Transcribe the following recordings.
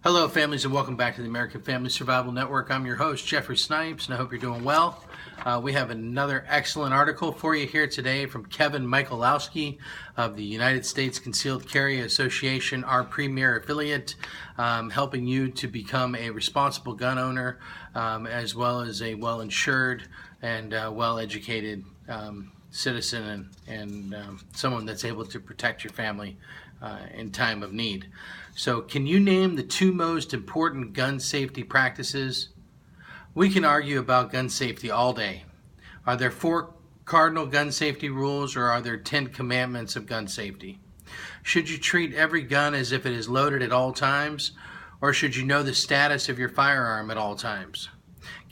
Hello, families, and welcome back to the American Family Survival Network. I'm your host, Jeffrey Snipes, and I hope you're doing well. We have another excellent article for you here today from Kevin Michalowski of the United States Concealed Carry Association, our premier affiliate, helping you to become a responsible gun owner, as well as a well-insured and well-educated citizen and someone that's able to protect your family in time of need. So can you name the two most important gun safety practices? We can argue about gun safety all day. Are there 4 cardinal gun safety rules, or are there 10 commandments of gun safety? Should you treat every gun as if it is loaded at all times, or should you know the status of your firearm at all times?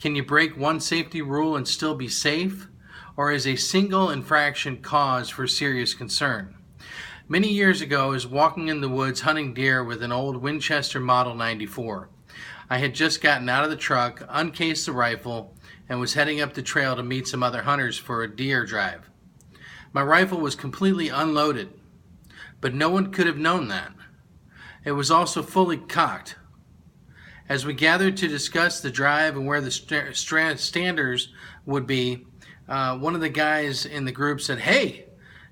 Can you break one safety rule and still be safe, or is a single infraction cause for serious concern? Many years ago, I was walking in the woods hunting deer with an old Winchester Model 94. I had just gotten out of the truck, uncased the rifle, and was heading up the trail to meet some other hunters for a deer drive. My rifle was completely unloaded, but no one could have known that. It was also fully cocked. As we gathered to discuss the drive and where the standers would be, one of the guys in the group said, "Hey,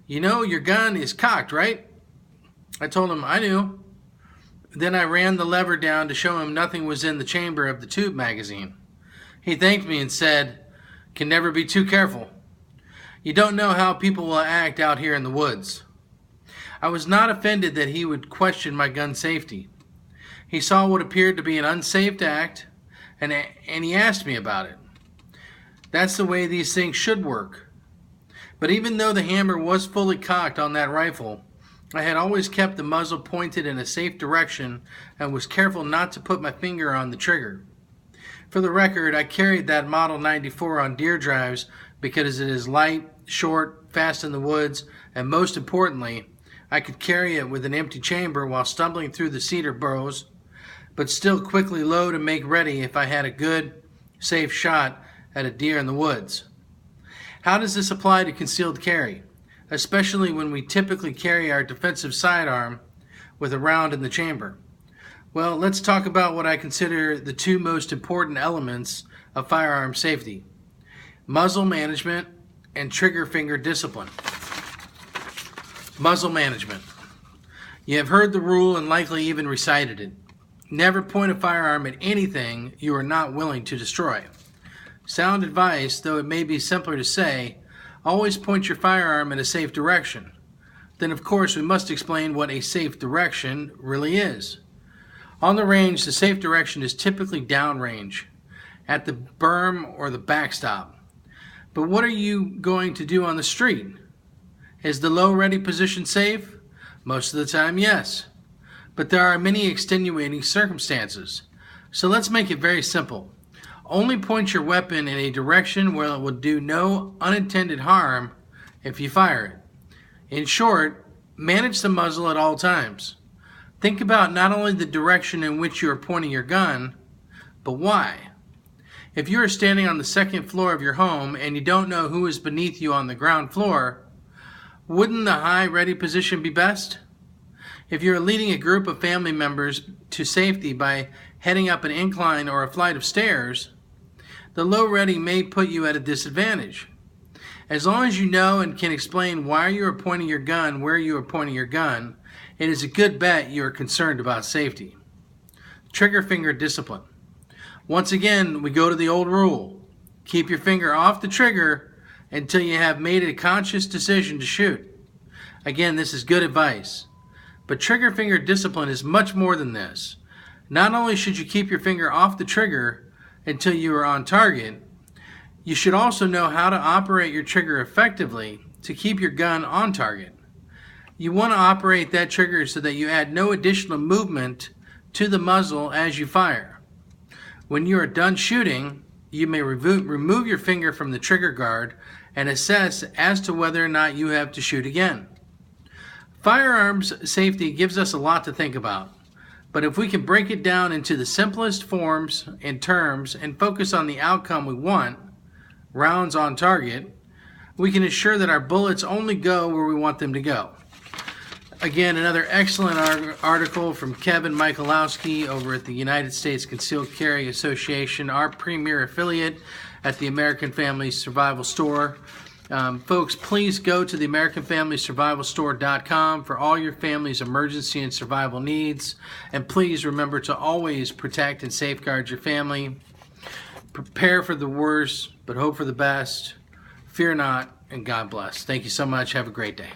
you know your gun is cocked, right?" I told him I knew. Then I ran the lever down to show him nothing was in the chamber of the tube magazine. He thanked me and said, "Can never be too careful. You don't know how people will act out here in the woods." I was not offended that he would question my gun safety. He saw what appeared to be an unsafe act, and he asked me about it. That's the way these things should work. But even though the hammer was fully cocked on that rifle, I had always kept the muzzle pointed in a safe direction and was careful not to put my finger on the trigger. For the record, I carried that Model 94 on deer drives because it is light, short, fast in the woods, and most importantly, I could carry it with an empty chamber while stumbling through the cedar boughs, but still quickly load and make ready if I had a good, safe shot at a deer in the woods. How does this apply to concealed carry, especially when we typically carry our defensive sidearm with a round in the chamber? Well, let's talk about what I consider the 2 most important elements of firearm safety: muzzle management and trigger finger discipline. Muzzle management. You have heard the rule and likely even recited it. Never point a firearm at anything you are not willing to destroy. Sound advice, though it may be simpler to say. Always point your firearm in a safe direction. Then, of course, we must explain what a safe direction really is. On the range, the safe direction is typically downrange, at the berm or the backstop. But what are you going to do on the street? Is the low ready position safe? Most of the time, yes. But there are many extenuating circumstances. So let's make it very simple. Only point your weapon in a direction where it will do no unintended harm if you fire it. In short, manage the muzzle at all times. Think about not only the direction in which you are pointing your gun, but why. If you are standing on the 2nd floor of your home and you don't know who is beneath you on the ground floor, wouldn't the high ready position be best? If you are leading a group of family members to safety by heading up an incline or a flight of stairs, the low ready may put you at a disadvantage. As long as you know and can explain why you are pointing your gun where you are pointing your gun, it is a good bet you are concerned about safety. Trigger finger discipline. Once again, we go to the old rule. Keep your finger off the trigger until you have made a conscious decision to shoot. Again, this is good advice. But trigger finger discipline is much more than this. Not only should you keep your finger off the trigger until you are on target, you should also know how to operate your trigger effectively to keep your gun on target. You want to operate that trigger so that you add no additional movement to the muzzle as you fire. When you are done shooting, you may remove your finger from the trigger guard and assess as to whether or not you have to shoot again. Firearms safety gives us a lot to think about. But if we can break it down into the simplest forms and terms and focus on the outcome we want, rounds on target, we can ensure that our bullets only go where we want them to go. Again, another excellent article from Kevin Michalowski over at the United States Concealed Carry Association, our premier affiliate at the American Family Survival Store. Folks, please go to the AmericanFamilySurvivalStore.com for all your family's emergency and survival needs. And please remember to always protect and safeguard your family. Prepare for the worst, but hope for the best. Fear not, and God bless. Thank you so much. Have a great day.